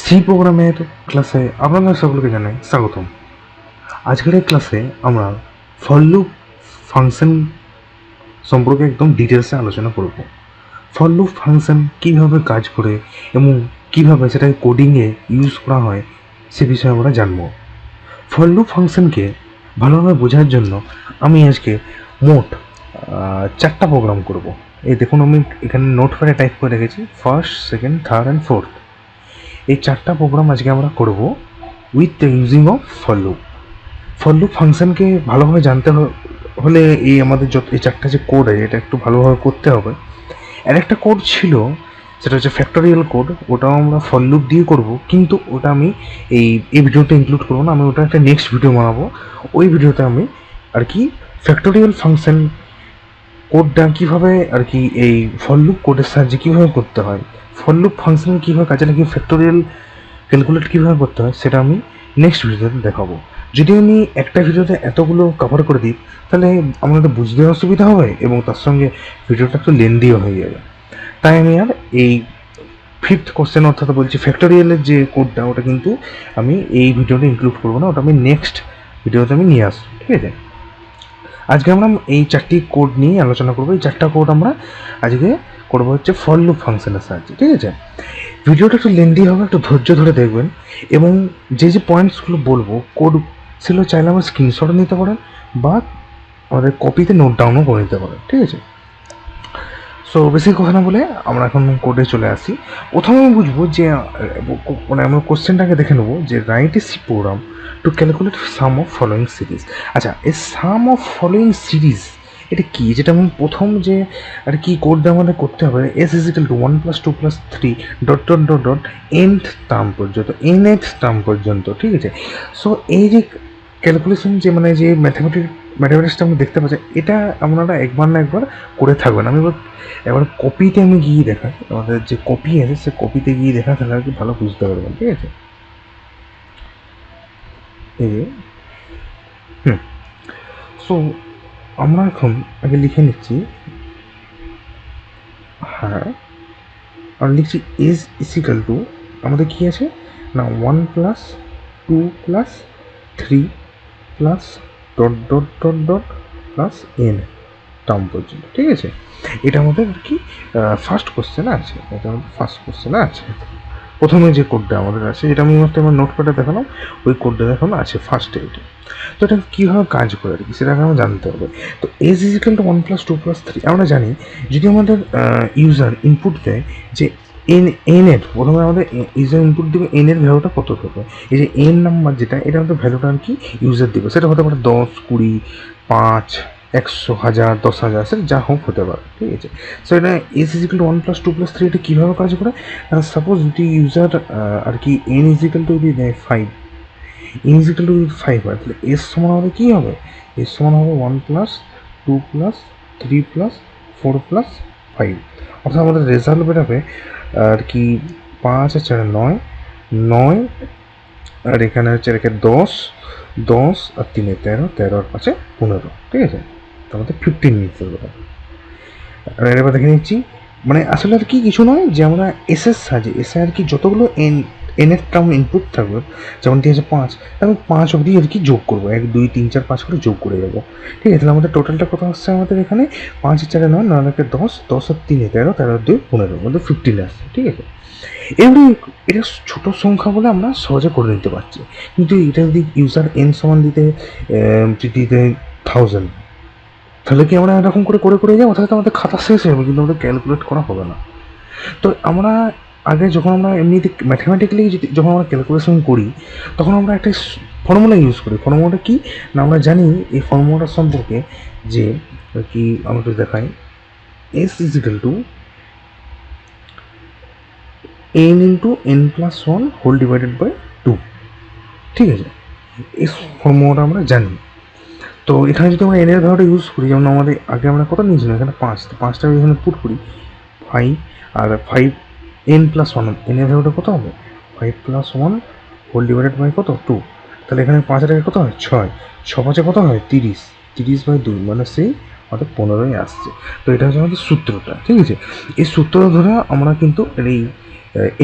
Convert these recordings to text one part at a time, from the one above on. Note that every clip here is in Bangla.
সি প্রোগ্রামের ক্লাসে আপনাদের সকলকে জানাই স্বাগতম। আজকের এই ক্লাসে আমরা ফর লুপ ফাংশন সম্পর্কে একদম ডিটেলসে আলোচনা করব। ফর লুপ ফাংশন কীভাবে কাজ করে এবং কীভাবে সেটাকে কোডিংয়ে ইউজ করা হয় সে বিষয়ে আমরা জানব। ফর লুপ ফাংশনকে ভালোভাবে বোঝার জন্য আমি আজকে মোট 4টা প্রোগ্রাম করব। এই দেখুন, আমি এখানে নোটপ্যাডে টাইপ করে রেখেছি first, second, third and fourth. এই 4টা প্রোগ্রাম আজকে আমরা করব with the using of for loop. For loop ফাংশনকে ভালোভাবে জানতে হলে এই আমাদের যত এই 4টা যে কোড আছে এটা একটু ভালোভাবে করতে হবে। আর একটা কোড ছিল, সেটা হচ্ছে ফ্যাক্টোরিয়াল কোড। ওটাও আমরা ফর লুপ দিয়ে করব, কিন্তু ওটা আমি এই ভিডিওতে ইনক্লুড করবো না। আমি ওটা একটা নেক্সট ভিডিও বানাবো। ওই ভিডিওতে আমি আর কি ফ্যাক্টোরিয়াল ফাংশন কোডটা কীভাবে আর কি এই ফর লুপ কোডের সাহায্যে কীভাবে করতে হয়, ফর লুপ ফাংশন কীভাবে কাজে লাগিয়ে ফ্যাক্টোরিয়াল ক্যালকুলেট কীভাবে করতে হয় সেটা আমি নেক্সট ভিডিওতে দেখাবো। যদি আমি একটা ভিডিওতে এতগুলো কভার করে দিই তাহলে আমাদের বুঝতে অসুবিধা হবে এবং তার সঙ্গে ভিডিওটা একটু লেন্দিও হয়ে যাবে। তাই আমি আর এই ফিফথ কোশ্চেন অর্থাৎ বলছি ফ্যাক্টোরিয়ালের যে কোডটা, ওটা কিন্তু আমি এই ভিডিওতে ইনক্লুড করবো না, ওটা আমি নেক্সট ভিডিওতে আমি নিয়ে আসবো। ঠিক আছে, আজকে আমরা এই 4টি কোড নিয়ে আলোচনা করবো। এই 4টা কোড আমরা আজকে করবো হচ্ছে ফর লুপ ফাংশনের সাহায্যে। ঠিক আছে, ভিডিওটা একটু লেন্দি হবে, একটু ধৈর্য ধরে দেখবেন এবং যে যে পয়েন্টসগুলো বলবো কোড সেগুলো চাইলে আমার স্ক্রিনশটও নিতে পারেন বা আমাদের কপিতে নোট ডাউনও করে নিতে পারেন। ঠিক আছে, সো বেশি কথা না বলে আমরা এখন কোডে চলে আসি। প্রথমে আমি বুঝবো যে মানে আমরা কোশ্চেনটাকে দেখে নেবো যে write a C program to calculate sum of following series. আচ্ছা, এই সাম অফ ফলোয়িং সিরিজ এটা কি, যেটা আমি প্রথম যে আর কি কোডটা আমাদের করতে হবে S is equal two 1 + 2 + 3 dot dot dot dot nth term পর্যন্ত, nth টার্ম পর্যন্ত। ঠিক আছে, সো এই যে ক্যালকুলেশন যে মানে যে ম্যাথামেটিক্সটা আমরা দেখতে পাচ্ছি, এটা আপনারা একবার না একবার করে থাকবেন। আমি এবার কপিতে আমি গিয়ে দেখাই, আমাদের যে কপি আছে সে কপিতে গিয়ে দেখা তাহলে আর কি ভালো বুঝতে পারবেন। ঠিক আছে, এই সো আমরা এখন আগে লিখে নিচ্ছি, হ্যাঁ, আর লিখছি এজ ইসিক্যাল টু আমাদের কী আছে না 1 + 2 + 3 plus dot dot dot dot plus n term পর্যন্ত। ঠিক আছে, এটা আমাদের আর কি ফার্স্ট কোশ্চেনে আছে, এটা আমাদের ফার্স্ট কোশ্চেনে আছে। প্রথমে যে কোডটা আমাদের আছে, যেটা আমি মাত্র আমার নোটপ্যাডে দেখালাম, ওই কোডটা দেখানো আছে ফার্স্টে। এটা তো এটা কীভাবে কাজ করে আর কি সেটাকে আমরা জানতে হবে। তো এজ ইজ ইকাল টু 1 + 2 + 3 আমরা জানি, যদি আমাদের ইউজার ইনপুট দেয় যে এন এর, প্রথমে আমাদের ইউজার ইনপুট দেবে এন এর ভ্যালুটা কত হবে। এই যে এন নাম্বার যেটা, এটা আমাদের ভ্যালুটা আর কি ইউজার দেবে। সেটা হতে পারে 10, 20, 5, 100, 1000, 10,000, সেটা যা হোক হতে পারে। ঠিক আছে, সো এটা এস ইজ ইকাল টু 1 + 2 + 3 এটা কীভাবে কাজ করে, সাপোজ যদি ইউজার আর কি এন ইজ ইকাল টু যদি দেয় 5, এন ইজ ইকাল টু 5 হয়, তাহলে এস সমান হবে কী হবে, এস সমান হবে 1 + 2 + 3 + 4 + 5। অর্থাৎ আমাদের রেজাল্ট বেরোবে আর কি 5 আর 4 9, 9 আর এখানে হচ্ছে রেখে 10, 10 আর 3 13, 13 আর 5 15। ঠিক আছে, তো আমাদের 15 মিনিটস হবে। আর এবার দেখে নিচ্ছি, মানে আসলে আর কি কিছু নয় যে আমরা এসের সাহায্যে এসে আর কি যতগুলো এনের টার্ম ইনপুট থাকবে, যেমন ঠিক আছে 5, আমি 5 অবধি আর কি যোগ করবো, 1 2 3 4 5 করে যোগ করে যাবো। ঠিক আছে, তাহলে আমাদের টোটালটা কত আসছে আমাদের এখানে 5 আর 4 9, 9 আর 10, 10 আর 3 13, 13 আর 2 15, আমাদের 15 আসছে। ঠিক আছে, এমনি এটা ছোটো সংখ্যা বলে আমরা সহজে করে নিতে পারছি, কিন্তু এটা যদি ইউজার এন সমান দিতে দিতে 1000, তাহলে কি আমরা এরকম করে করে করে যাবো, তাহলে তো আমাদের খাতা শেষ হয়ে যাবে, কিন্তু আমাদের ক্যালকুলেট করা হবে না। তো আমরা আগে যখন আমরা এমনিতে ম্যাথামেটিক্যালি যখন আমরা ক্যালকুলেশন করি তখন আমরা একটা ফর্মুলা ইউজ করি। ফর্মুলাটা কি না আমরা জানি, এই ফর্মুলাটা সম্পর্কে যে কি আমরা একটু দেখাই, S is equal to n × n + 1 whole divided by 2। ঠিক আছে, এই ফর্মুলাটা আমরা জানি। তো এখানে যদি আমরা এনের ভ্যালুটা ইউজ করি, যেমন আমাদের আগে আমরা কত নিয়েছিলাম এখানে 5, তো 5টা এখানে পুট করি 5 আর 5 n + 1, এনের ভ্যালুটা কত হবে 5 + 1 হোল ডিভাইডেড বাই কত 2। তাহলে এখানে 5 টাকা কত হয় 6, 6 5 কত হয় 30, 30/2 মানে সেই আমাদের 15ই আসছে। তো এটা হচ্ছে আমাদের সূত্রটা। ঠিক আছে, এই সূত্র ধরে আমরা কিন্তু এই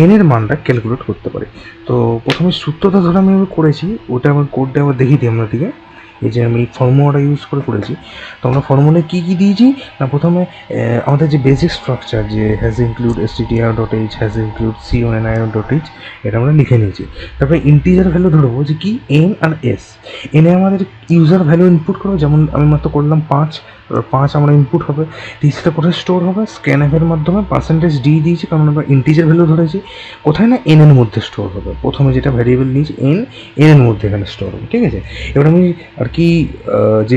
এন এর মানটা ক্যালকুলেট করতে পারি। তো প্রথমে সূত্রটা ধরে আমি করেছি, ওটা আমার কোডটা আবার দেখিয়ে দিই আপনাদেরকে। এই যে আমি ফর্মুলাটা ইউজ করে করেছি। তো আমরা ফর্মুলায় কী কী দিয়েছি না, প্রথমে আমাদের যে বেসিক স্ট্রাকচার যে has include str.h has include conir.h এটা আমরা লিখে নিয়েছি। তারপরে ইন্টিজার ভ্যালু ধরবো যে কি এন আর এস। এনে আমাদের ইউজার ভ্যালু ইনপুট করবো, যেমন আমি মাত্র করলাম 5 আমরা ইনপুট হবে। সেটা কোথায় স্টোর হবে, স্ক্যানএফের মাধ্যমে % ডি দিয়েছি, কারণ আমরা ইন্টিজার ভ্যালু ধরেছি। কোথায় না এন এর মধ্যে স্টোর হবে, প্রথমে যেটা ভ্যারিয়েবল নিয়েছি এন এর মধ্যে এখানে স্টোর হবে, ঠিক আছে। এবার আমি আর কি যে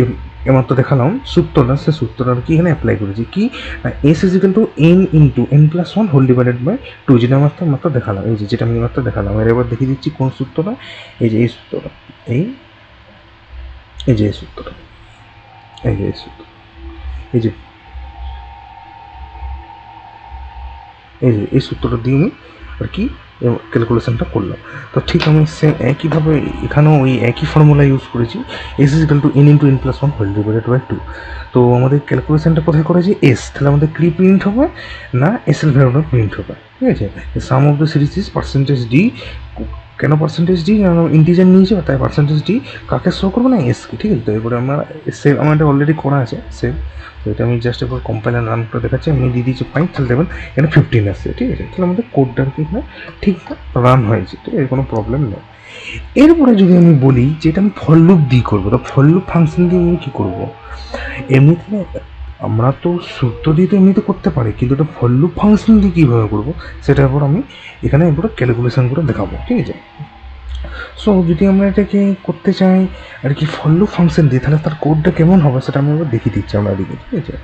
এমাত্র দেখালাম সূত্রটা, সে সূত্রটা আর কি এখানে অ্যাপ্লাই করেছি কি না, S is equal to N into n+1 whole divided by 2, যেটা মাত্র দেখালাম। এই যে যেটা আমি মাত্র দেখালাম, এবার দেখিয়ে দিচ্ছি কোন সূত্রটা। এই যে এই সূত্রটা, এই যে এই সূত্রটা, এই যে এই সূত্র, এই যে এই সূত্রটা দিয়ে আমি আর কি ক্যালকুলেশনটা করলাম। তো ঠিক আমি সেম একইভাবে এখানেও ওই একই ফর্মুলা ইউজ করেছি, S is equal to N into n+1 whole divided by 2। তো আমাদের ক্যালকুলেশনটা কোথায় করেছি, এস, তাহলে আমাদের কি প্রিন্ট হবে না এস এল ভ্যালুটা প্রিন্ট হবে, ঠিক আছে। Sum of the series is %d। কেন %d, ইন্টিজার নিয়েছি তাই %d কাকে শো করবো না এসকে, ঠিক আছে। তো এবারে আমরা সেভ, আমার এটা অলরেডি করা আছে সেভ। তো এটা আমি জাস্ট এবার কম্পাইলার রান করে দেখাচ্ছি। আমি দিয়ে দিচ্ছি 5, তাহলে দেবেন এখানে 15 আসছে, ঠিক আছে। তাহলে আমাদের কোডটা আর কি এখানে ঠিকঠাক রান হয়েছে, ঠিক আছে, কোনো প্রবলেম নেই। এরপরে যদি আমি বলি যে এটা আমি ফর লুপ দিয়ে করবো, তো ফর লুপ ফাংশন দিয়ে আমি কী করবো, এমনিতে আমরা তো সূত্র দিয়ে তো এমনিতে করতে পারি, কিন্তু এটা ফর লুপ ফাংশন দিয়ে কীভাবে করবো সেটার উপর আমি এখানে এরপরে ক্যালকুলেশন করে দেখাবো, ঠিক আছে। সো যদি আমরা এটাকে করতে চাই আর কি ফর লুপ ফাংশন দিয়ে, তাহলে তার কোডটা কেমন হবে সেটা আমি এবার দেখিয়ে দিচ্ছি আমরা এদিকে, ঠিক আছে।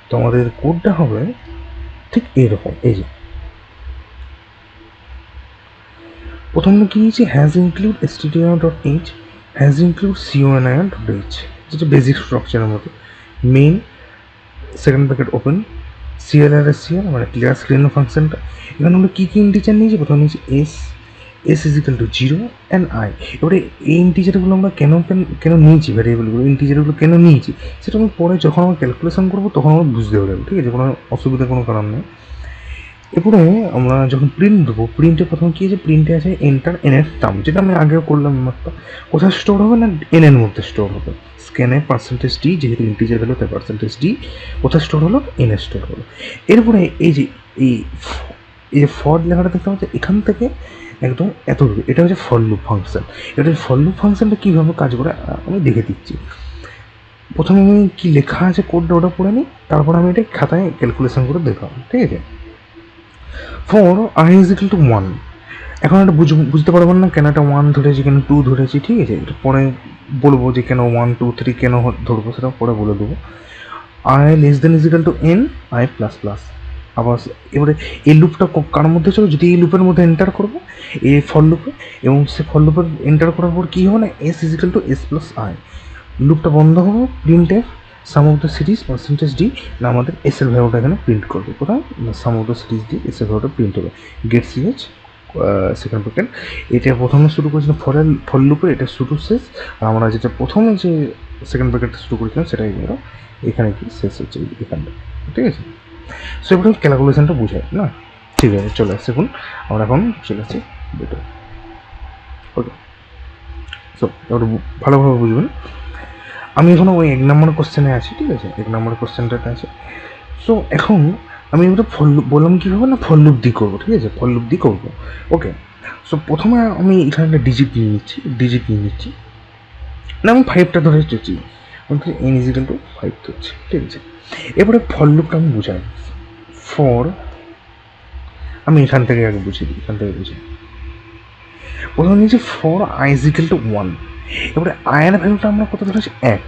তো আমাদের কোডটা হবে ঠিক এইরকম। এই যে প্রথমে কি নিয়েছি, has include str.h has include conir.h, যেটা বেসিক স্ট্রাকচারের মতো। Main second bracket open clr মানে ক্লিয়ার স্ক্রিন ফাংশনটা। এখানে আমরা কী কী ইন্টিজার নিয়েছি, প্রথমে নিয়েছি S is equal two 0 and I. এবারে এই ইন্টিজারগুলো আমরা কেন নিয়েছি, ভ্যারিয়েবলগুলো ইন্টিজারগুলো কেন নিয়েছি সেটা আমি পরে যখন আমরা ক্যালকুলেশন করবো তখন আমরা বুঝতে পারবো, ঠিক আছে, কোনো অসুবিধার কোনো কারণ নেই। এরপরে আমরা যখন প্রিন্ট দেবো, প্রিন্টে প্রথমে কী আছে, প্রিন্টে আছে এন্টার এন এর টার্ম, যেটা আমি আগেও করলাম মাত্র। কোথায় স্টোর হবে না এন এর মধ্যে স্টোর হবে। স্ক্যানে %d, যেহেতু ইন্টিজার ভ্যালু তাই %d কোথায় স্টোর হলো, এন এ স্টোর হলো। এরপরে এই যে এই ফর লেখাটা দেখতে পাচ্ছি, এখান থেকে একদম এত দূরে, এটা হচ্ছে ফর লুপ ফাংশন। এটা ফর লুপ ফাংশনটা কীভাবে কাজ করে আমি দেখে দিচ্ছি। প্রথমে আমি কী লেখা আছে কোডটা ওটা পড়ে নিই, তারপর আমি এটা খাতায় ক্যালকুলেশন করে দেখাবো, ঠিক আছে। For I is equal two 1, এখন এটা বুঝতে পারবেন না কেন এটা 1 ধরেছি কেন 2 ধরেছি, ঠিক আছে। এটা পরে বলবো যে কেন 1 2 3 কেন ধরবো, সেটা পরে বলে দেবো। I less then is equal to N I plus plus. আবার এবারে এই লুপটা কার মধ্যে চলো, যদি এই লুপের মধ্যে এন্টার করবো এই ফর লুপে, এবং সে ফর লুপের এন্টার করার পর কী হবে না S is equal to S plus I. লুপটা বন্ধ হবে, প্রিন্টে sum of the series %d না আমাদের এস এর ভ্যালুটা এখানে প্রিন্ট করবে, কোথায় না সাম অফ দ্য সিরিজ দিয়ে এস এর ভ্যালুটা প্রিন্ট হবে। গেট সিএচ সেকেন্ড ব্র্যাকেট, এটা প্রথমে শুরু করেছিলাম ফর লুপে, এটা শুরু শেষ। আর আমরা যেটা প্রথমে যে সেকেন্ড ব্র্যাকেটটা শুরু করেছিলাম সেটাই আমরা এখানে কি শেষ হচ্ছে এখানটা, ঠিক আছে। সো এবার ক্যালকুলেশনটা বুঝাই না, ঠিক আছে। চলে আসছে এখন, আমরা এখন চলে আসছি বেটো, ওকে। সো এবার ভালোভাবে বুঝবেন, আমি এখনও ওই 1 নম্বর কোশ্চেনে আছি, ঠিক আছে, 1 নম্বর কোশ্চেনটাতে আছে। সো এখন আমি এবার ফর লুপ বললাম কীভাবে না ফর লুপ দিয়ে করবো, ঠিক আছে, ফর লুপ দিয়ে করবো, ওকে। সো প্রথমে আমি এখানে একটা ডিজিট নিয়ে নিচ্ছি না, আমি 5টা ধরে এসেছি, এন ইজ ইকুয়াল টু 5 ধরছি, ঠিক আছে। এবারে ফর লুপটা আমি বুঝাই, ফর আমি এখান থেকে আগে বুঝিয়ে দিই, প্রথমে নিয়েছি for I is equal two 1। এবারে আয়ের ভ্যালুটা আমরা কত ধরেছি 1,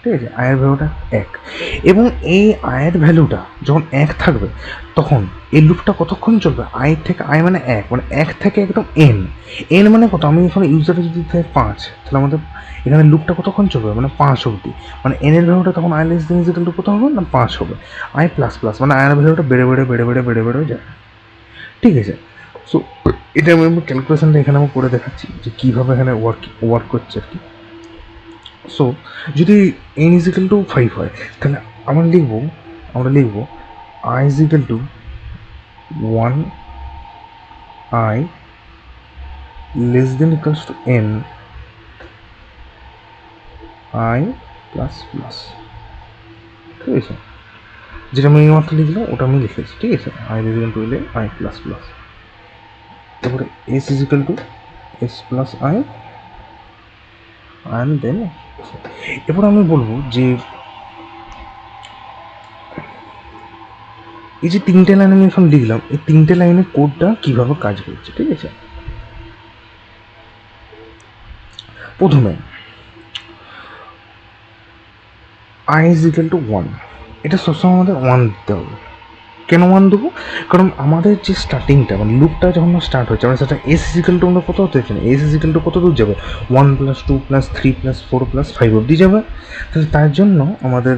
ঠিক আছে, আয়ের ভ্যালুটা 1। এবং এই আয়ের ভ্যালুটা যখন 1 থাকবে তখন এই লুপটা কতক্ষণ চলবে, আই থেকে আই মানে 1, মানে 1 থেকে একদম এন মানে কত, আমি এখানে ইউজারে যদি থাকে 5, তাহলে আমাদের এখানে লুপটা কতক্ষণ চলবে মানে 5 অবধি, মানে এন এর ভ্যালুটা তখন I less then is equal two কত হবে না 5 হবে। আই প্লাস প্লাস মানে আয়ের ভ্যালুটা বেড়ে যায়, ঠিক আছে। সো এটা আমি ক্যালকুলেশনটা এখানে আমি করে দেখাচ্ছি যে কীভাবে এখানে ওয়ার্ক করছে আর কি। সো যদি এন ইজ ইকুয়াল টু 5 হয়, তাহলে আমরা লিখবো I is equal two 1 I less then equals to N I plus plus. ঠিক আছে, যেটা আমি এইমাত্র লিখলাম ওটা আমি লিখেছি। ঠিক আছে, আই লেস দেন টু হলে আই প্লাস প্লাস। তারপরে S is equal to S plus I and then. এরপর আমি বলবো যে এই যে তিনটে লাইন আমি এখন লিখলাম, এই তিনটে লাইনের কোডটা কিভাবে কাজ করছে। ঠিক আছে, প্রথমে I is equal two one, এটা সবসময় আমাদের ওয়ান দিতে হবে। কেন ওয়ান দেবো? কারণ আমাদের যে স্টার্টিংটা মানে লুপটা যখন স্টার্ট হচ্ছে আমরা সেটা এস ইজিক্যাল টু আমরা কত হতে চাই, এস ইজিক্যাল টু কত দূর যাবে, 1+2+3+4+5 অবধি যাবে। তাহলে তার জন্য আমাদের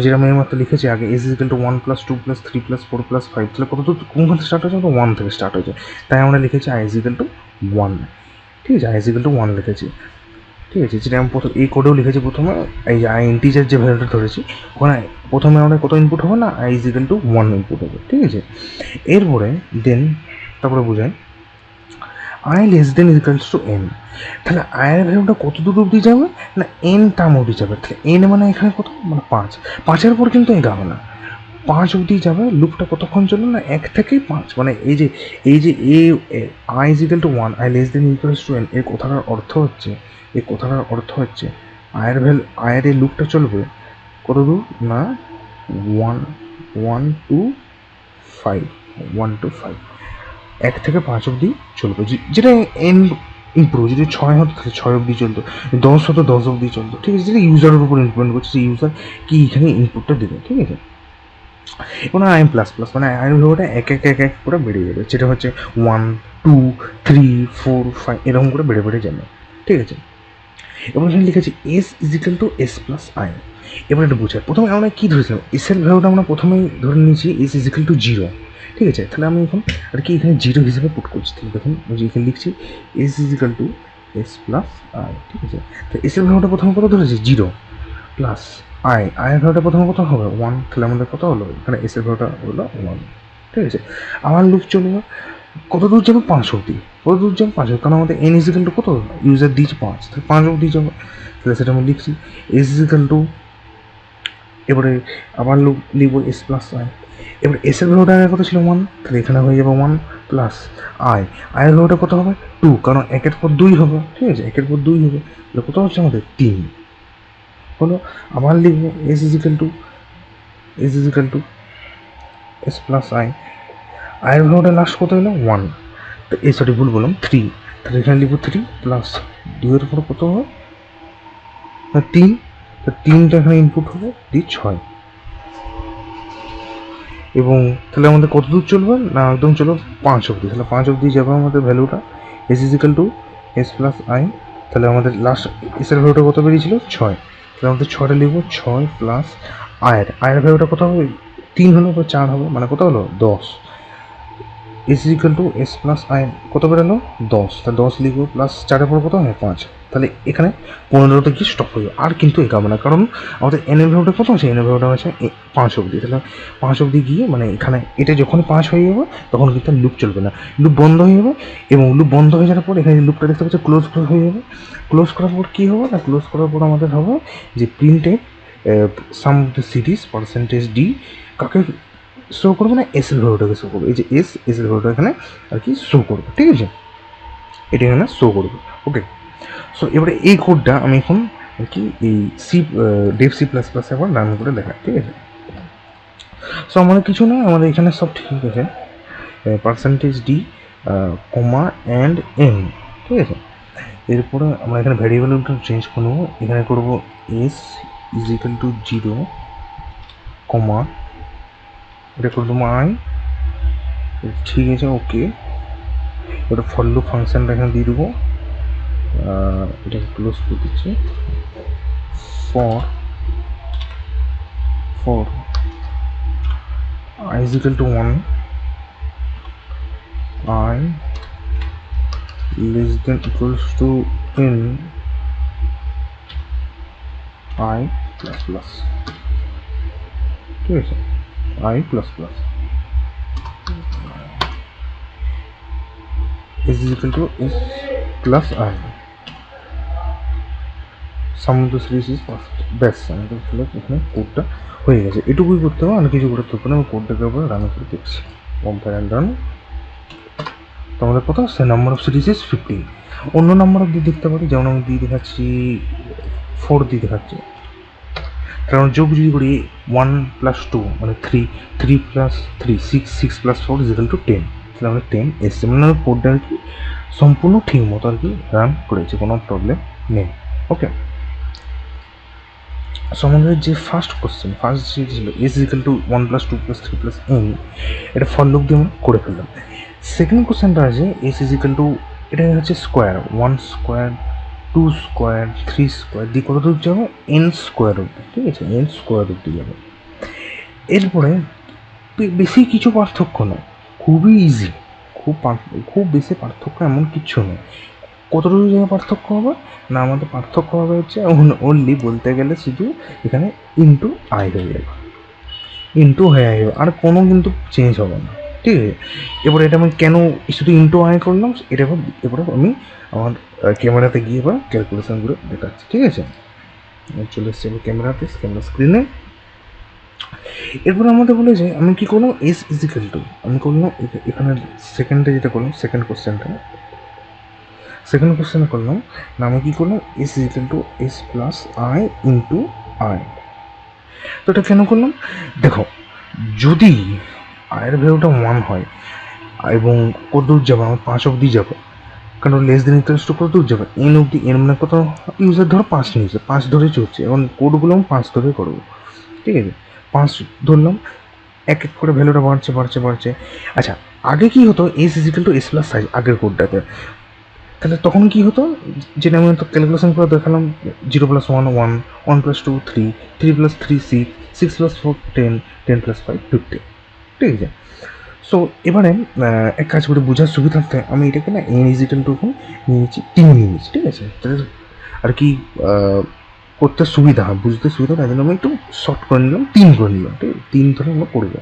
যেটা আমি মাত্র লিখেছি আগে, এস ইজিক্যাল টু 1+2+3+4+5, তাহলে কত দূর কোনখান থেকে স্টার্ট হয়েছে, আমাদের ওয়ান থেকে স্টার্ট হয়েছে। তাই আমরা লিখেছি আই ইজিক্যাল টু ওয়ান। ঠিক আছে, আই ইজিক্যাল টু ওয়ান লিখেছি। ঠিক আছে, যেটা আমি প্রথম এই কোডেও লিখেছি প্রথমে, এই যে আই ইন্টিজার যে ভ্যালুটা ধরেছি ওখানে প্রথমে আমাদের কত ইনপুট হবে না, I is equal two one input হবে। ঠিক আছে, এরপরে দেন তারপরে বোঝায় I less then equals to N. তাহলে আয়ের ভ্যালুটা কত দূর অবধি যাবে না, এন টার্ম অবধি যাবে। তাহলে এন মানে এখানে কত, মানে পাঁচ। পাঁচের পর কিন্তু এগাবে না, পাঁচ অবধি যাবে। লুপটা কতক্ষণ চলবে না, এক থেকে পাঁচ। মানে এই যে I is equal two one, I less then equals to N, এই কথাটার অর্থ হচ্ছে আয়ের এই লুপটা চলবে কত দূর না, one one to five, 1 to 5, এক থেকে পাঁচ অবধি চলবে। যেটা এন ইম্প্রুভ, যদি ছয় হতো তাহলে ছয় অবধি চলতো, 10 হতো 10 অবধি চলতো। ঠিক আছে, যেটা ইউজারের উপর ডিপেন্ড করছে যে ইউজার কি এখানে ইনপুটটা দেবে। ঠিক আছে, এবং আই প্লাস প্লাস মানে আয়ের ভ্যালুটা এক এক এক এক করে বেড়ে যাবে, যেটা হচ্ছে 1, 2, 3, 4, 5 এরকম করে বেড়ে বেড়ে যাবে। ঠিক আছে, এবং এখানে লিখেছি S is equal to S plus I. এবার এটা বোঝায়, প্রথমে আমরা কী ধরেছিলাম, এসের ভ্যালুটা আমরা প্রথমেই ধরে নিয়েছি এস ইজিক্যাল টু জিরো। ঠিক আছে, তাহলে আমি এখন আর কি এখানে জিরো হিসেবে পুট করছি। তাহলে দেখুন যে এখানে লিখছি S is equal to S plus I. ঠিক আছে, তো এসের ভ্যালুটা প্রথমে কত ধরেছি, জিরো, প্লাস আয়ের ভ্যালুটা প্রথমে কত হবে, ওয়ান। তাহলে আমাদের কত হলো, এখানে এসের ভ্যালুটা হলো ওয়ান। ঠিক আছে, আমার লুপ চলবে কত দূর যাবে, পাঁচ অবধি। কত দূর যাবে, পাঁচ অবধি, কারণ আমাদের এন ইজিক্যাল টু কত, ইউজার দিয়েছে পাঁচ, তাহলে পাঁচ অবধি যাবে। তাহলে সেটা আমি লিখছি এস ইজিক্যাল টু, এবারে আবার লিখবো এস প্লাস আই। এবার এসের ভ্যালুটা আগে কত ছিল, ওয়ান, তাহলে এখানে হয়ে যাবে ওয়ান প্লাস আয়ের ভ্যালুটা কত হবে, টু, কারণ একের পর দুই হবে। ঠিক আছে, একের পর দুই হবে, তাহলে কত হচ্ছে আমাদের, তিন হলো। আবার লিখবো S is equal to S plus আয়ের ভ্যালুটা লাস্ট কত হলো, ওয়ান। তো সরি ভুল বললাম, থ্রি। তাহলে এখানে লিখবো থ্রি প্লাস দুইয়ের পর কত হবে, তিন। তো তিনটা এখানে ইনপুট হবে, ছয়। এবং তাহলে আমাদের কত দূর চলবে না, একদম চলো পাঁচ অবধি। তাহলে পাঁচ অবধি যাবে আমাদের ভ্যালুটা S is equal to S plus I. তাহলে আমাদের লাস্ট এসের ভ্যালুটা কত বেরিয়েছিল, ছয়। তাহলে আমাদের ছয়টা লিখবো, ছয় প্লাস আয়ের ভ্যালুটা কত হবে, তিন হলো বা চার হবে, মানে কত হলো, দশ। S is equal to S plus I কত বেরোলো, দশ। তাহলে দশ লিখবো, প্লাস চারের পর কত হয়, পাঁচ। তাহলে এখানে 15তে গিয়ে স্টপ হয়ে যাবে, আর কিন্তু এগাবে না, কারণ আমাদের এনের ভ্যালুটা কত আছে, এনের ভ্যালুটা আছে পাঁচ অবধি। তাহলে পাঁচ অবধি গিয়ে মানে এখানে এটা যখন পাঁচ হয়ে যাবে তখন কিন্তু লুপ চলবে না, লুপ বন্ধ হয়ে যাবে। এবং লুপ বন্ধ হয়ে যাওয়ার পর এখানে লুপটা দেখতে পাচ্ছি ক্লোজ হয়ে যাবে। ক্লোজ করার পর কী হবে না, ক্লোজ করার পর আমাদের হবে যে printed some of the series percentage D কাকে শো করবে না, এস এর ভ্যালুটাকে শো করবে। এই যে এস এর ভ্যালুটা এখানে আর কি শো করবে। ঠিক আছে, এটা এখানে শো করবে। ওকে, সো এবারে এই কোডটা আমি এখন আর কি এই ডেভ সি প্লাস প্লাসে আবার রান করে দেখাই। ঠিক আছে, সো আমাদের কিছু না, আমাদের এখানে সব ঠিক আছে, percentage D comma and N. ঠিক আছে, এরপরে আমরা এখানে ভ্যারিয়েবলটা চেঞ্জ করে নেবো, এখানে করবো S is equal two zero comma, এটা করে দেবো আই। ঠিক আছে, ওকে, এটা ফর লুপ ফাংশনটা এখানে দিয়ে দেবো, এটাকে ক্লোজ করে দিচ্ছি। For I is equal to 1, I less than equals to n I plus plus। ঠিক আছে, I plus plus। S is equal to S plus I, some of the series is first. ব্যাস আমাদের তাহলে এখানে কোডটা হয়ে গেছে। এটুকুই করতে হবে, আমি কিছু করতে হবে না। আমি কোডটাকে উপরে রান করে দেখছি। Compile and run. তো আমাদের কত আসছে? Number of series is 15। অন্য নাম্বারও দিয়ে দেখতে পারি, যেমন আমি দিয়ে দেখাচ্ছি 4 দিয়ে দেখাচ্ছি। কারণ যোগ যদি করি 1 + 2 মানে 3, 3 + 3 6, 6 + 4 = 10। তাহলে আমাদের 10 এসছে, মানে কোডটা আর কি সম্পূর্ণ ঠিক মতো আর কি রান করেছে, কোনো প্রবলেম নেই। ওকে, সো আমাদের যে ফার্স্ট কোশ্চেন, ফার্স্ট যে ছিল এস ইকুয়াল টু 1 + 2 + 3 + n, এটা ফর লুপ দিয়ে আমরা করে ফেললাম। সেকেন্ড কোশ্চেনটা আছে এস ইকুয়াল টু, এটা হচ্ছে স্কোয়ার, 1 স্কোয়ার 2 স্কোয়ার 3 স্কোয়ার দিয়ে কত দূর যাবে? n স্কোয়ার অব্দি, ঠিক আছে, n স্কোয়ার অব্দি যাবে। এরপরে বেশি কিছু পার্থক্য নয়, খুবই ইজি, খুব বেশি পার্থক্য এমন কিচ্ছু নেই। কতটুকু জায়গায় পার্থক্য হবে না, আমাদের পার্থক্য হবে হচ্ছে অনলি বলতে গেলে শুধু এখানে ইন্টু আই হয়ে যাবে, ইন্টু হয়ে আই হবে, আর কোনো কিন্তু চেঞ্জ হবে না, ঠিক আছে। এবার এটা আমি কেন শুধু ইন্টু আই করলাম, এটা এবারে আমি আমার ক্যামেরাতে গিয়ে এবার ক্যালকুলেশনগুলো দেখাচ্ছি, ঠিক আছে। চলে এসছি এবার ক্যামেরাতে, ক্যামেরা স্ক্রিনে। এরপরে আমাদের বলে যে আমি কী করলাম, এস ইজিক্যাল টু, আমি করলাম এখানে সেকেন্ডে যেটা করলাম, সেকেন্ড কোশ্চেনে করলাম না, আমি কী করলাম, S is equal to S plus I into I. তো এটা কেন করলাম? দেখো, যদি আয়ের ভ্যালুটা 1 হয় এবং কত দূর যাবো, আমার 5 অবধি যাবো, কারণ লেস দেন ইকুয়ালস টু কত দূর যাবে, এন অবধি, এন মানে কত, ইউজার ধরো 5 নিয়েছে, 5 ধরে চলছে, এবং কোডগুলো আমি 5 ধরে করবো, ঠিক আছে। 5 ধরলাম, এক এক করে ভ্যালুটা বাড়ছে। আচ্ছা, আগে কি হতো, S is equal to S plus I আগের কোডটাতে, তাহলে তখন কি হতো, যেটা আমি তো ক্যালকুলেশন করে দেখালাম, 0 + 1 1, 1 + 2 3, 3 + 3 6, 6 + 4 10, 10 + 5 50, ঠিক আছে। সো এবারে এক কাজ করে বোঝার সুবিধার্থে আমি এটাকে না এন ইজিক্যাল টু নিয়েছি 3 নিয়েছি, ঠিক আছে, তাহলে আর কি করতে সুবিধা হয়, বুঝতে সুবিধা, তাই জন্য আমি একটু শর্ট করে নিলাম, 3 করে নিলাম, ঠিক আছে, 3 ধরে আমরা করবো।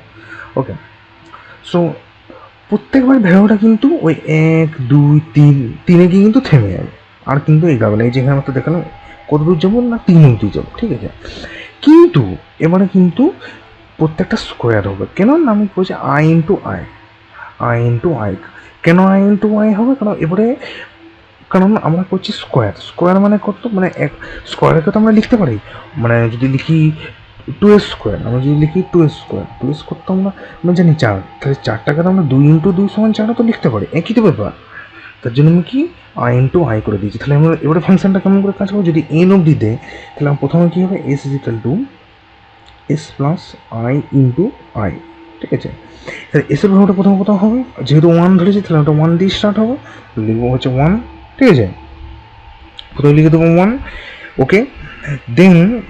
ওকে, সো প্রত্যেকবার ভ্যালুটা কিন্তু ওই 1 2 3 3-এ গিয়ে কিন্তু থেমে যাবে, আর কিন্তু এগাবে না। এই যেখানে আমরা তো দেখালাম কত দূর যাবো না, 3 অবধি যাবো, ঠিক আছে। কিন্তু এবারে কিন্তু প্রত্যেকটা স্কোয়ার হবে, কেন না, আমি বলছি আই ইন্টু আই। কেন আই ইন্টু আই হবে? কারণ আমরা করছি স্কোয়ার মানে কত, মানে এক স্কোয়ারকে তো আমরা লিখতে পারি, মানে যদি লিখি 2s স্কোয়ার, আমরা যদি লিখি 2s স্কোয়ার, 2s করতে আমরা জানি 4, তাহলে 4টাকে তো আমরা 2 ইন্টু 2 = 4 তো লিখতে পারি, একই তো ব্যাপার। তার জন্য আমি কি আই ইন্টু আই করে দিয়েছি। তাহলে আমরা এবারে ফাংশনটা কেমন করে কাজ করবো, যদি এন অবধি দেয়, তাহলে আমার প্রথমে কী হবে, S is equal to S plus I into I, ঠিক আছে। তাহলে এসের ভ্যালুটা প্রথম হবে, যেহেতু 1 ধরেছি তাহলে ওটা 1 দিয়ে স্টার্ট হবে, লিখবো হচ্ছে 1, ঠিক আছে, প্রথমে লিখে দেবো 1। ওকে,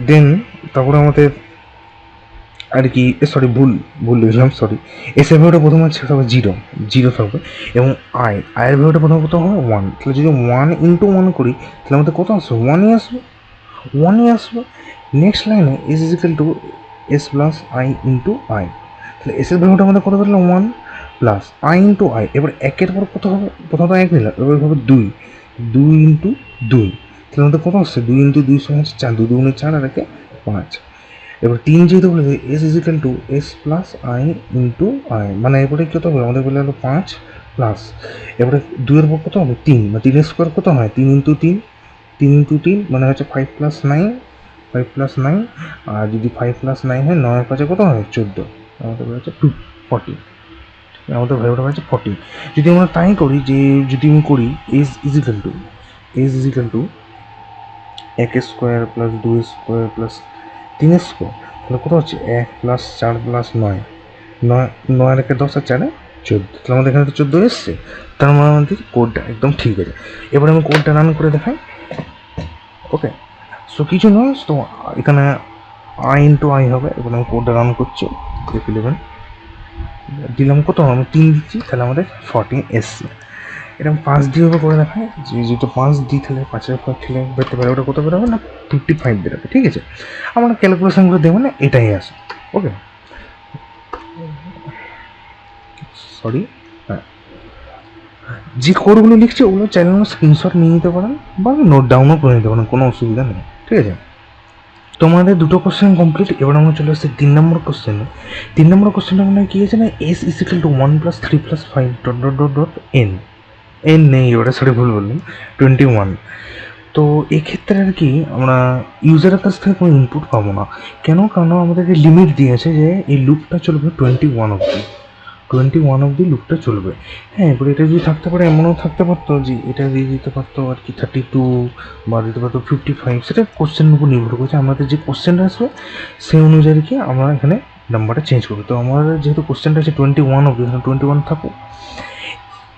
দেন তারপরে আমাদের আর কি, সরি ভুল লিখলাম, সরি। এসের ভ্যালুটা প্রথম হচ্ছে তবে 0 থাকবে, এবং আয়ের ভ্যালুটা প্রথম হবে 1। তাহলে যদি 1 ইন্টু 1 করি, তাহলে আমাদের কত আসবে, 1ই আসবে। নেক্সট লাইনে S is equal to S plus I into I, তাহলে এসের ভ্যালুটা আমাদের কত পেলাম, 1 প্লাস আই ইন্টু আই। এবার একের পর কত হবে, প্রথমত 1 নিলাম, এবার হবে 2 ইন্টু 2, তাহলে আমাদের কত আসছে, 2 ইন্টু 2 = 4, 2 2 4 আর 1 5। এবার 3 যেহেতু বলেছে, S is equal to S plus I into I, মানে এবারে কত হবে, আমাদের বলে হলো 5 প্লাস, এবারে 2-এর পর কত হবে, 3, মানে 3 স্কোয়ার কত হয়, 3 ইন্টু 3 মানে হচ্ছে 5 + 9, আর যদি 5 + 9 হয়, 9 5 কত হয়, 14, আমাদের হচ্ছে 40, আমাদের ভ্যালুটা হচ্ছে 40। যদি আমরা তাই করি, যে যদি আমি করি S is equal to 1 square plus 2 square plus 3 square, তাহলে কত হচ্ছে 1 + 4 + 9, 9 আর 1 10 আর 4 14, তাহলে আমাদের এখানে তো 14 এসছে, তার মানে আমাদের কোডটা একদম ঠিক আছে। এবার আমি কোডটা রান করে দেখাই। ওকে, সো কিছু নয়, তো এখানে আই ইন্টু আই হবে। এবার আমি কোডটা রান করছি, F11 দিলাম, কত আমি 3 দিচ্ছি, তাহলে আমাদের 14 এসছে। এটা আমি 5 দিয়ে করে দেখাই, যেহেতু 5 দিই, তাহলে 5-এর পর খেলে বেরোতে পারে, ওটা কত বেরোবে না, 55 বেরোবে, ঠিক আছে। আমরা ক্যালকুলেশনগুলো দেবো না, এটাই আসে। ওকে, সরি, হ্যাঁ, যে কোডগুলো লিখছি ওগুলো চাইলে স্ক্রিনশট নিয়ে নিতে পারেন বা নোট ডাউনও করে নিতে পারেন, কোনো অসুবিধা নেই। ঠিক আছে, তোমাদের দুটো কোশ্চেন কমপ্লিট। এবার আমরা চলে আসছি 3 নম্বর কোশ্চেনে। 3 নম্বর কোশ্চেনটা মানে কি আছে না, S is equal two 1+3+5 dot dot dot dot N. N নেই, ওটা সরি ভুল বললাম, 21। তো এক্ষেত্রে আর কি আমরা ইউজারের কাছ থেকে কোনো ইনপুট পাবো না। কেন? কারণ আমাদেরকে লিমিট দিয়েছে যে এই লুপটা চলবে 21 অবধি। 21 অবধি লুপটা চলবে। হ্যাঁ, এবার এটা যদি থাকতে পারে, এমনও থাকতে পারতো যে এটা দিয়ে দিতে পারতো আর কি 32 বা দিতে পারতো 55। সেটা কোশ্চেনের উপর নির্ভর করছে, আমাদের যে কোশ্চেনটা আসবে সেই অনুযায়ী কি আমরা এখানে নাম্বারটা চেঞ্জ করবো। তো আমার যেহেতু কোশ্চেনটা আছে 21 অবধি, 21 থাকুক।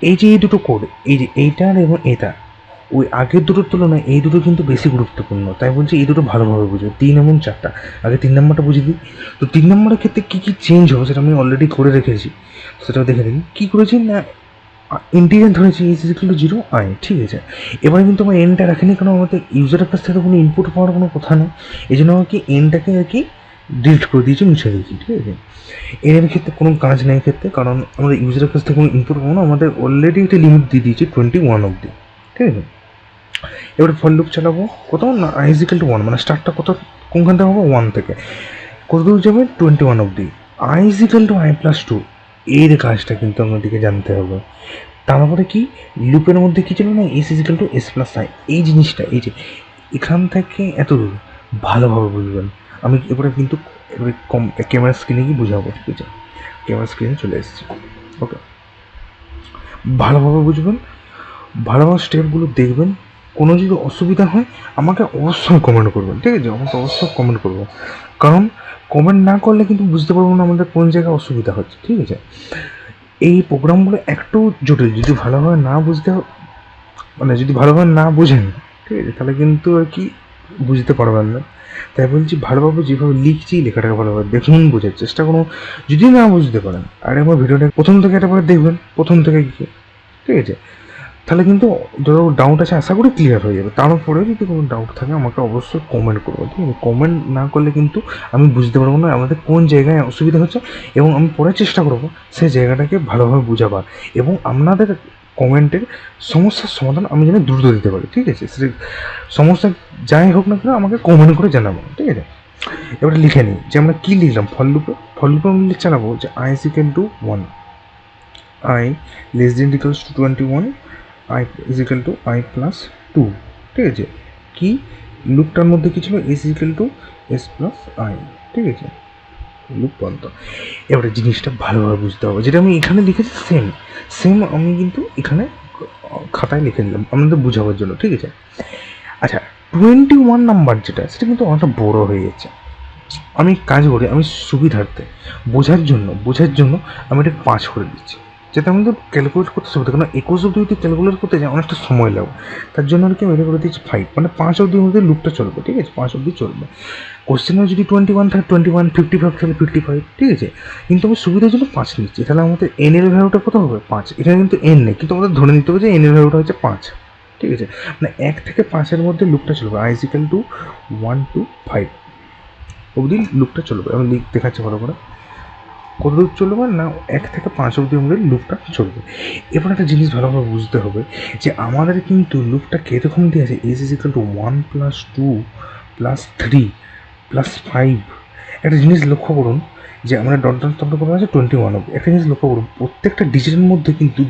এই যে এই দুটো কোড, এই যে এইটার এবং এটা, ওই আগের দুটোর তুলনায় এই দুটো কিন্তু বেশি গুরুত্বপূর্ণ। তাই বলছি এই দুটো ভালোভাবে বুঝো, 3 এবং 4টা। আগে 3 নম্বরটা বুঝিয়ে দিই। তো 3 নম্বরের ক্ষেত্রে কী কী চেঞ্জ হবে সেটা আমি অলরেডি করে রেখেছি, সেটাও দেখে দিন। কী করেছি না, ইন্টিজার ধরেছি ইজ ইকুয়াল টু 0 আই। ঠিক আছে, এবারে কিন্তু আমার এনটা রাখিনি, কারণ আমাদের ইউজারের কাছ থেকে কোনো ইনপুট পাওয়ার কোনো কথা নেই। এই জন্য আর কি এনটাকে আর কি ডিলিট করে দিয়েছি, মুছে দিয়েছি। ঠিক আছে, এর ক্ষেত্রে কোনো কাজ নেই ক্ষেত্রে, কারণ আমাদের ইউজারের কাছ থেকে কোনো ইনপুট পাবো না, আমাদের অলরেডি একটা লিমিট দিয়ে দিয়েছি 21 অবধি। ঠিক আছে, এবারে ফর লুপ চালাবো কোথাও না, আই ইজ ইকুয়াল টু 1, মানে স্টার্টটা কত কোনখান থেকে হবে 1 থেকে কত দূর যাবে 21 অবধি। I is equal two i+2, এর কাজটা কিন্তু আমাদেরকে জানতে হবে। তারপরে কি লুপের মধ্যে কি ছিল না, S is equal to S plus I, এই জিনিসটা, এই যে এখান থেকে এত দূর ভালোভাবে বুঝবেন। আমি এবারে কিন্তু এবারে ক্যামেরা স্ক্রিনে গিয়ে বুঝাবো। ঠিক আছে, ক্যামেরা স্ক্রিনে চলে এসেছি। ওকে, ভালোভাবে বুঝবেন, ভালোভাবে স্টেপগুলো দেখবেন। কোনো যদি অসুবিধা হয় আমাকে অবশ্যই কমেন্ট করবেন। ঠিক আছে, আমাকে অবশ্যই কমেন্ট করবেন, কারণ কমেন্ট না করলে কিন্তু বুঝতে পারবো না আমাদের কোন জায়গায় অসুবিধা হচ্ছে। ঠিক আছে, এই প্রোগ্রামগুলো একটু জটিল, যদি ভালোভাবে না বুঝতে, মানে যদি ভালোভাবে না বুঝেন, ঠিক আছে, তাহলে কিন্তু আর কি বুঝতে পারবেন না। তাই বলছি ভালোভাবে যেভাবে লিখছি লেখাটাকে ভালোভাবে দেখুন, বোঝার চেষ্টা করুন। যদি না বুঝতে পারেন আর একবার ভিডিওটা প্রথম থেকে একটা দেখবেন, প্রথম থেকে গিয়ে। ঠিক আছে, তাহলে কিন্তু ধরো ডাউট আছে, আশা করি ক্লিয়ার হয়ে যাবে। তারপরে যদি কোনো ডাউট থাকে আমাকে অবশ্যই কমেন্ট করবো। ঠিক আছে, কমেন্ট না করলে কিন্তু আমি বুঝতে পারবো না আমাদের কোন জায়গায় অসুবিধা হচ্ছে, এবং আমি পরে চেষ্টা করবো সেই জায়গাটাকে ভালোভাবে বোঝাবার, এবং আপনাদের কমেন্টের সমস্যার সমাধান আমি যেন দ্রুত দিতে পারি। ঠিক আছে, সে সমস্যা যাই হোক না কেন আমাকে কমেন্ট করে জানাবো। ঠিক আছে, এবারে লিখে নিই যে আমরা কী লিখলাম। ফল লুপে আমি চালাবো যে I is equal two 1, I less then equals to 21, I is equal two i+2। ঠিক আছে, কি লুপটার মধ্যে কি ছিল, S equal to S plus I. ঠিক আছে, লুপ বন্ধ। এবারে জিনিসটা ভালোভাবে বুঝতে হবে, যেটা আমি এখানে লিখেছি সেম সেম আমি কিন্তু এখানে খাতায় লিখে দিলাম আপনাদের বোঝাবার জন্য। ঠিক আছে, আচ্ছা 21 নাম্বার যেটা, সেটা কিন্তু অনেকটা বড় হয়ে যাচ্ছে। আমি কাজ করি, আমি সুবিধার্থে বোঝার জন্য আমি এটা 5 করে দিচ্ছি, যাতে আমাদের ক্যালকুলেট করতে সুবিধা। কারণ 21 অবধি যদি ক্যালকুলেট করতে যাই অনেকটা সময় লাগবে, তার জন্য আর কি আমি এটা করে দিচ্ছি 5, মানে 5 অবধির মধ্যে লুপটা চলবে। ঠিক আছে, 5 অবধি চলবে। কোশ্চেনে যদি 21 থাকে 21, 55 তাহলে 55। ঠিক আছে, কিন্তু আমি সুবিধার জন্য 5 নিচ্ছি, তাহলে আমাদের এন এর ভ্যালুটা কত হবে 5। এখানে কিন্তু এন নেই, কিন্তু আমাদের ধরে নিতে হবে যে এন এর ভ্যালুটা হচ্ছে 5। ঠিক আছে, মানে 1 থেকে 5-এর মধ্যে লুপটা চলবে, I is equal two 1 to 5 অবধি লুপটা চলবে। আমি দেখাচ্ছি ভালো করে কত দূর চলবে না, 1 থেকে 5 অবধি আমাদের লুপটা চলবে। এবার একটা জিনিস ভালোভাবে বুঝতে হবে যে আমাদের কিন্তু লুপটা কীরকম দিয়ে আছে, এস ইজ ইকুয়াল টু 1 + 2 + 3 + 5। একটা জিনিস লক্ষ্য করুন যে আমরা ডট ডট ডট করে আছে 21 অবধি। একটা জিনিস লক্ষ্য করুন, প্রত্যেকটা ডিজিটের মধ্যে কিন্তু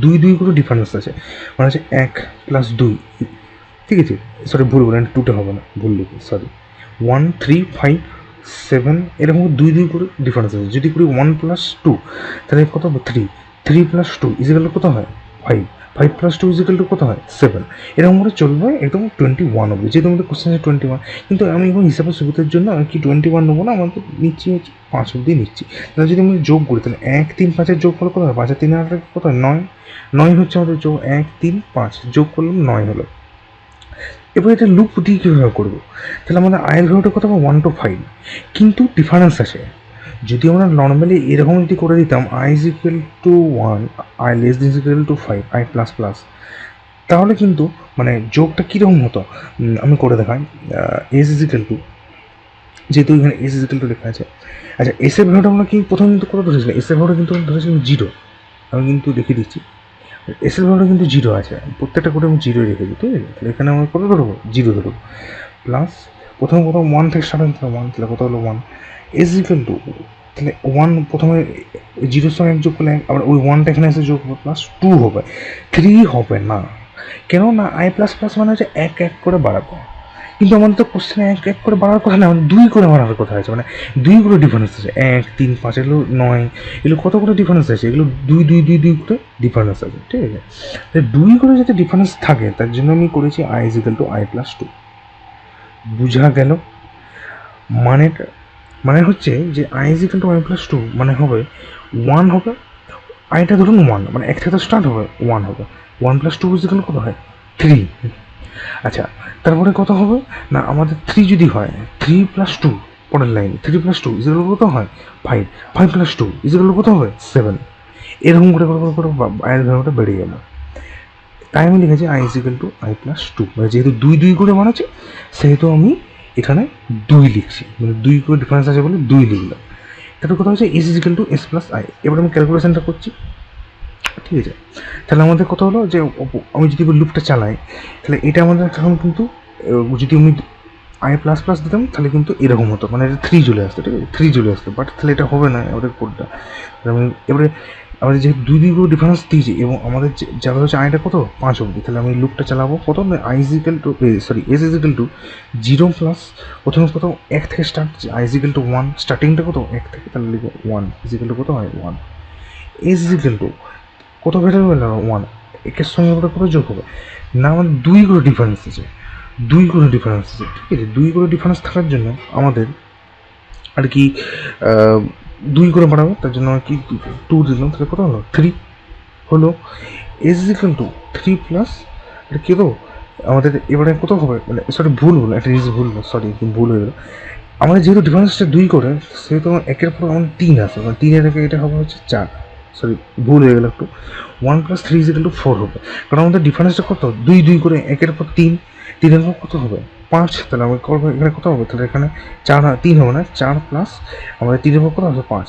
2 করে ডিফারেন্স আছে, মানে হচ্ছে 1 + 2। ঠিক আছে, সরি ভুল বলেন, 2টা হবে না, ভুল লিখি, সরি। 1, 3, 5, 7 এরকম 2 করে ডিফারেন্স আছে। যদি করি 1 + 2 তাহলে কত হবে 3, 3 + 2 ইজিক্যাল টু কত হয় 5, 5 + 2 ইজিক্যাল টু কত হয় 7। এরকম করে চলবে একদম 21 অবধি, যেহেতু আমাদের কোশ্চেন আছে 21। কিন্তু আমি এখন হিসাবের সুবিধার জন্য আর কি 21 নেবো না, আমাদের নিচ্ছি হচ্ছে 5 অবধি নিচ্ছি। তাহলে যদি আমি যোগ করি তাহলে 1, 3, 5-এর যোগ করলে কত হয়, 5 আর 3 কত হয় 9, 9 হচ্ছে আমাদের যোগ, 1, 3, 5 যোগ করলাম 9 হলো। এবার এটা লুপ দিয়ে কীভাবে করবো, তাহলে আমাদের আয়ের ভ্যালুটা কত হবে 1 to 5, কিন্তু ডিফারেন্স আছে। যদি আমরা নর্মালি এরকম যদি করে দিতাম I is equal two 1, I less than equal to 5, I plus plus, তাহলে কিন্তু মানে যোগটা কীরকম হতো আমি করে দেখাই। এস ইজ ইকুয়াল টু, যেহেতু এখানে এস ইজ ইকুয়াল টু লেখা আছে। আচ্ছা এসের ভ্যালুটা আমরা কি প্রথমে কিন্তু কত ধরেছিলাম, এসের ভ্যালুটা কিন্তু ধরেছিলাম 0। আমি কিন্তু লিখে দিচ্ছি এসের ভ্যালুটা কিন্তু জিরো আছে, প্রত্যেকটা কোডে আমি জিরোই রেখেছি, ঠিক আছে। তাহলে এখানে আমি কত ধরবো, জিরো ধরবো, প্লাস প্রথম ওয়ান থেকে স্টার্ট হচ্ছে ওয়ান, তাহলে কত হলো ওয়ান, ইজ ইকুয়াল টু, তাহলে ওয়ান প্রথমে জিরোর সঙ্গে এক যোগ করলে আবার ওই ওয়ানটা এখানে এসে যোগ হবে, প্লাস টু হবে, থ্রি হবে না। কেন না, আই প্লাস প্লাস মানে হচ্ছে এক এক করে বাড়াবো, কিন্তু আমাদের তো কোশ্চেনে এক এক করে বাড়ার কথা না, মানে দুই করে বাড়ার কথা আছে, মানে দুই করে ডিফারেন্স আছে, এক তিন পাঁচ এগুলো নয়, এগুলো কত করে ডিফারেন্স আছে, এগুলো দুই দুই দুই দুই করে ডিফারেন্স আছে, ঠিক আছে। দুই করে যাতে ডিফারেন্স থাকে তার জন্য আমি করেছি I is equal to I plus two. বুঝা গেল মানেটা? মানে হচ্ছে যে I is equal to I plus two মানে হবে ওয়ান হবে, আইটা ধরুন ওয়ান, মানে এক থেকে স্টার্ট হবে, ওয়ান হবে, one plus two is equal কত হয়, থ্রি। আচ্ছা, তারপরে কত হবে না, আমাদের থ্রি যদি হয়, থ্রি প্লাস টু, পরের line three plus two is equal কত হয়, five, five plus two is equal কত হবে, সেভেন। এরকম করে করে করে আয়ের ভ্যালুটা বেড়ে গেল। তাই আমি লিখেছি I is equal to I plus two, মানে যেহেতু দুই দুই করে বানাচ্ছি সেহেতু আমি এখানে দুই লিখছি, মানে দুই করে ডিফারেন্স আছে বলে দুই লিখলাম। তারপর কথা হচ্ছে S is equal to S plus I. এবার আমি ক্যালকুলেশনটা করছি, ঠিক আছে। তাহলে আমাদের কথা হলো যে আমি যদি লুপটা চালাই তাহলে এটা আমাদের এখন কিন্তু যদি আমি আই প্লাস প্লাস দিতাম তাহলে কিন্তু এরকম হতো, মানে এটা থ্রি চলে আসতো, ঠিক আছে, থ্রি চলে আসতো, বাট তাহলে এটা হবে না আমাদের কোডটা। আমি এবারে আমাদের যেহেতু দুই দুই করে ডিফারেন্স দিয়েছি এবং আমাদের যারা হচ্ছে আইটা কত পাঁচ অবধি, তাহলে আমি লুপটা চালাবো কত, I is equal to sorry S is equal to zero plus প্রথমে কত এক থেকে start, I is equal to one, স্টার্টিংটা কত এক থেকে, তাহলে লিখবো ওয়ান ইজিক্যাল টু কত হয় ওয়ান, এস ইজিক্যাল টু কত বেটার হবে না ওয়ান, একের সঙ্গে ওটা কত যোগ হবে না, আমাদের দুই করে ডিফারেন্স আছে, দুই করে ডিফারেন্স আছে, ঠিক আছে। দুই করে ডিফারেন্স থাকার জন্য আমাদের আর কি দুই করে বাড়াবো, তার জন্য আর কি টু দিলাম, তাহলে কত হলো থ্রি হলো, S equal to three plus এটা কী দেবো আমাদের এবারে কত হবে, মানে সরি ভুল হলো, একটা জিনিস ভুল, সরি ভুল হয়ে গেলো। আমাদের যেহেতু ডিফারেন্সটা দুই করে সেহেতু আমার একের পর আমাদের তিন আছে, মানে তিনের থেকে এটা হবে হচ্ছে চার, সরি ভুল হয়ে গেল একটু, one plus three is equal two four হবে, কারণ আমাদের ডিফারেন্সটা কত দুই দুই করে, একের পর তিন, তিনের পর কত হবে পাঁচ, তাহলে আমাদের এখানে কত হবে, তাহলে এখানে চার তিন হবে না, চার প্লাস আমাদের তিনের পর কত হবে পাঁচ,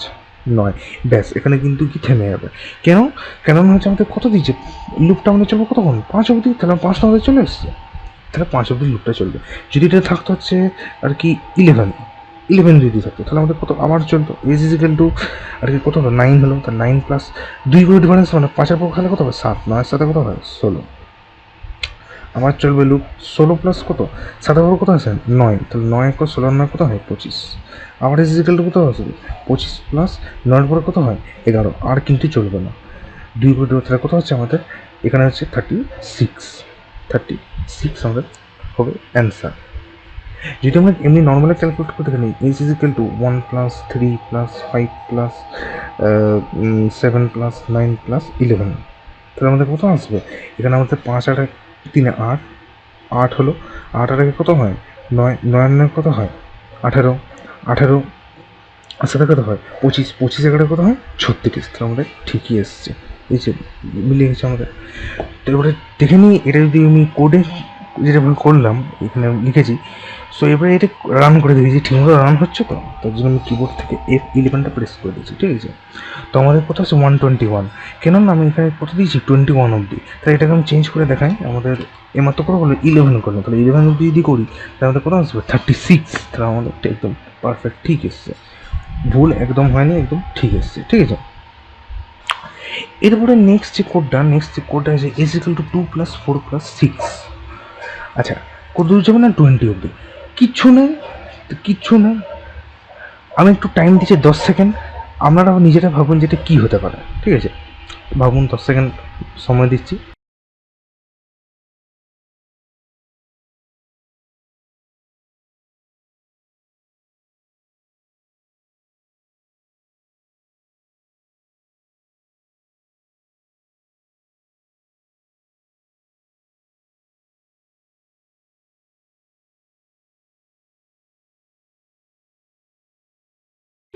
নয়, ব্যাস এখানে কিন্তু কি থেমে যাবে। কেন, কেননা হচ্ছে আমাদের কত দিচ্ছে, লুপটা আমাদের চলবে কতক্ষণ, পাঁচ অবধি, তাহলে পাঁচটা আমাদের চলে এসছে, তাহলে পাঁচ অবধি লুপটা চলবে। যদি এটা থাকতো হচ্ছে আর কি ইলেভেন, ইলেভেন যদি থাকতো তাহলে আমাদের কত আবার চলতো, এজ ইজিক্যাল টু আর কি কত হলো নাইন হলো, তাহলে নাইন প্লাস দুই করে ডিফারেন্স মানে পাঁচের পর খেলে কত হবে সাত, নয়ের সাথে কত হয় ষোলো, আমার চলবে লুপ ষোলো প্লাস কত সাতের পর কত আছে নয়, তাহলে নয় কত ষোলো নয় কত হয় পঁচিশ, আবার এজ ইজিক্যাল টু কত আছে পঁচিশ প্লাস নয়ের পরে কত হয় এগারো, আর কিন্তু চলবে না, দুই করে তাহলে কত হচ্ছে আমাদের এখানে হচ্ছে থার্টি সিক্স, থার্টি সিক্স আমাদের হবে অ্যান্সার। যদি আমরা এমনি নর্মালি ক্যালকুলেট করতে পারি S is equal two one plus three plus five plus seven plus nine plus eleven, তাহলে আমাদের কত আসবে, এখানে আমাদের পাঁচ আট তিনে আট, আট হলো, আট আট কত হয় নয়, নয় নয় কত হয় আঠেরো, আঠেরো সাথে কত হয় পঁচিশ, পঁচিশ এগারো কত হয় ছত্রিশ, তাহলে আমাদের ঠিকই এসছে, এই যে মিলে গেছে আমাদের। তো এবারে দেখে নিই এটা যদি আমি কোডে যেটা করলাম এখানে লিখেছি, সো এবারে এটা রান করে দিয়েছি, ঠিকমতো রান হচ্ছে তো, তার জন্য আমি কিবোর্ড থেকে F11টা প্রেস করে দিয়েছি, ঠিক আছে। তো আমাদের কত আছে 121, কেন না আমি এখানে কত দিয়েছি 21 অবধি, তাহলে এটাকে আমি চেঞ্জ করে দেখাই, আমাদের এমাত্র কত হলো 11 করলাম, তাহলে 11 অবধি যদি করি তাহলে আমাদের কত আসবে 36, তাহলে আমাদের একদম পারফেক্ট ঠিক এসছে, ভুল একদম হয়নি, একদম ঠিক এসছে, ঠিক আছে। এরপরে নেক্সট যে কোডটা আছে is equal to 2 plus 4 plus 6, আচ্ছা কত দূর যাবে না 20 অবধি, কিচ্ছু নেই, আমি একটু টাইম দিচ্ছি 10 সেকেন্ড, আপনারা নিজেরা ভাবুন যেটা কী হতে পারে, ঠিক আছে, ভাবুন 10 সেকেন্ড সময় দিচ্ছি।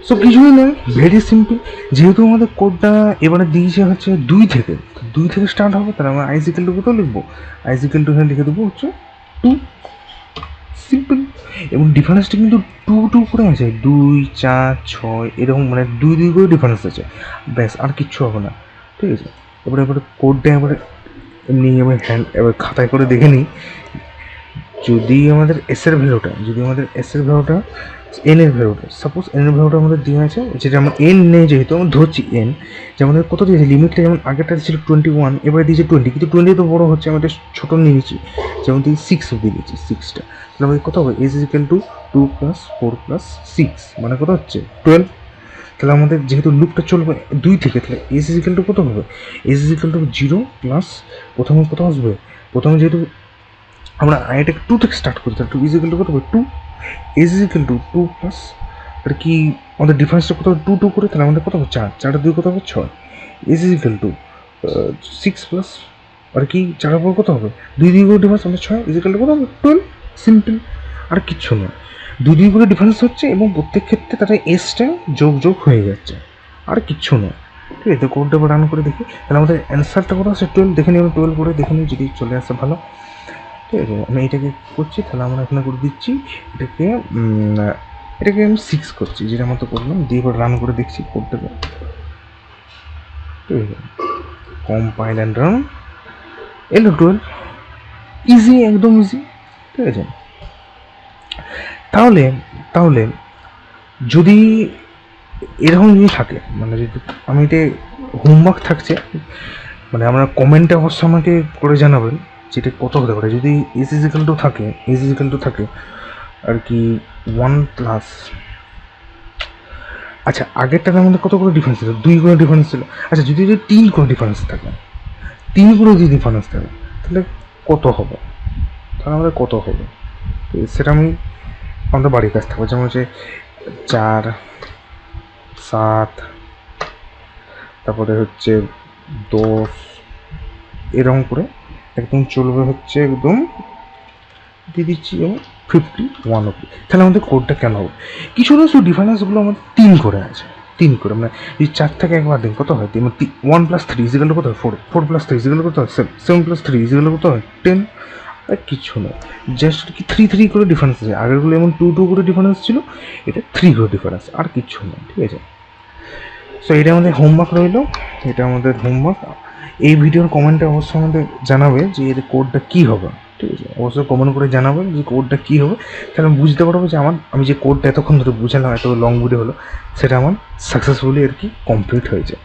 সো কিছুই নয়, ভেরি সিম্পল, যেহেতু আমাদের কোডটা এবারে দিয়েছে হচ্ছে দুই থেকে স্টার্ট হবে, তাহলে আমরা আইজিক্যাল টু কোথাও লিখবো, আইজিক্যাল টু এখানে লিখে দেবো হচ্ছে টু, সিম্পল। এবং ডিফারেন্সটা কিন্তু টু টু করে আছে, দুই চার ছয় এরকম, মানে দুই দুই করে ডিফারেন্স আছে, ব্যাস আর কিচ্ছু হবে না, ঠিক আছে। এবারে কোডটা এমনি এবার খাতায় করে দেখে নিই। যদি আমাদের এস এর ভ্যালুটা এন এর ভ্যালুটা, সাপোজ এন এর ভ্যালুটা আমাদের দেওয়া আছে, যেটা আমরা এন নেই যেহেতু আমরা ধরছি এন, যে আমাদের কত দিয়েছে লিমিটটা, যেমন আগেরটা ছিল 21, এবারে দিয়েছে 20, কিন্তু 20 তো বড় হচ্ছে, আমাদের ছোটো নিয়ে নিচ্ছি, যেমন দিয়ে 6 অব্দি দিয়েছি, 6টা, তাহলে আমাদের কত হবে, এস ইজ ইকুয়াল টু 2 + 4 + 6, মানে কত হচ্ছে 12। তাহলে আমাদের যেহেতু লুপটা চলবে 2 থেকে, তাহলে এস ইজ ইকুয়াল টু কত হবে, S is equal two 0 plus প্রথমে কত আসবে, প্রথমে যেহেতু আমরা আইটাকে 2 থেকে স্টার্ট করি, তাহলে 2 ইজ ইকুয়াল টু কত হবে 2, S is equal to 2 plus, আর কি আমাদের ডিফারেন্সটা কত হবে 2 2 করে, তাহলে আমাদের কত হবে 4, 4 2 কত হবে 6, S is equal to 6 plus, আর কি 4 পর কত হবে 2 2 করে ডিফারেন্স আমাদের 6 ইজ ইকুয়াল টু কত হবে 12, সিম্পল, আর কিচ্ছু নয়। 2 2 করে ডিফারেন্স হচ্ছে এবং প্রত্যেক ক্ষেত্রে তাদের এসটা যোগ হয়ে যাচ্ছে, আর কিচ্ছু নয়। ঠিক আছে, কোডটা রান করে দেখি, তাহলে আমাদের অ্যান্সারটা কত আছে 12, দেখে নিই, 12 করে দেখে নিই, যদি চলে আসে ভালো। ঠিক আছে, আমি এটাকে করছি, তাহলে আমরা এখানে করে দিচ্ছি এটাকে আমি 6 করছি, যেটা মতো করলাম, দিয়ে এবার রান করে দেখছি কোডটাকে। ঠিক আছে, কম্পাইল অ্যান্ড রান, এলো 12, ইজি, একদম ইজি। ঠিক আছে, তাহলে যদি এরকম জিনিস থাকে, মানে যদি আমি এটা হোমওয়ার্ক থাকছে, মানে আমরা কমেন্টে অবশ্য আমাকে করে জানাবেন যেটা কত হতে পারে, যদি এস ইজ ইকুয়াল টু থাকে আর কি 1 প্লাস, আচ্ছা আগেরটার আমাদের কত করে ডিফারেন্স ছিল, 2 করে ডিফারেন্স ছিল, আচ্ছা যদি 3 করে ডিফারেন্স থাকে, 3 করে যদি ডিফারেন্স থাকে, তাহলে কত হবে, তাহলে আমাদের কত হবে সেটা আমি আমাদের বাড়ির কাছ থাকবো, যেমন হচ্ছে 4 7, তারপরে হচ্ছে 10, এরকম করে একদম চলবে, হচ্ছে একদম দিয়ে দিচ্ছি এবং 51 অব্দি। তাহলে আমাদের কোডটা কেন হবে, কিছু না, শুধু ডিফারেন্সগুলো আমাদের 3 করে আছে, 3 করে, মানে যদি 4 থেকে একবার দিন কত হয়, 1 + 3 ইজ ইকুয়াল টু কত হয় 4, 4 + 3 ইজ ইকুয়াল টু কত হয় 7, 7 + 3 ইজ ইকুয়াল টু কত হয় 10, আর কিছু নয়, জাস্ট কি 3 3 করে ডিফারেন্স আছে, আগেরগুলো যেমন 2 2 করে ডিফারেন্স ছিল, এটা 3 করে ডিফারেন্স, আর কিছু নয়। ঠিক আছে, সো এটা আমাদের হোমওয়ার্ক রইলো, এটা আমাদের হোমওয়ার্ক। এই ভিডিওর কমেন্টে অবশ্যই আমাদের জানাবে যে এর কোডটা কী হবে। ঠিক আছে, অবশ্যই কমেন্ট করে জানাবেন যে কোডটা কী হবে, তাহলে আমি বুঝতে পারবো যে আমি যে কোডটা এতক্ষণ ধরে বুঝালাম, এত লং ভিডিও হলো, সেটা আমার সাকসেসফুলি আর কি কমপ্লিট হয়েছে।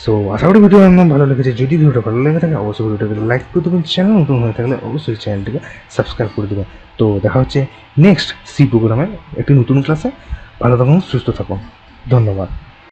সো আশা করি ভিডিও আমার ভালো লেগেছে, যদি ভিডিওটা ভালো লেগে থাকে অবশ্যই ভিডিওটাকে লাইক করে দেবেন, চ্যানেল নতুন হয়ে থাকলে অবশ্যই চ্যানেলটিকে সাবস্ক্রাইব করে দেবেন। তো দেখা হচ্ছে নেক্সট সি প্রোগ্রামে একটি নতুন ক্লাসে, ভালো থাকুন, সুস্থ থাকুন, ধন্যবাদ।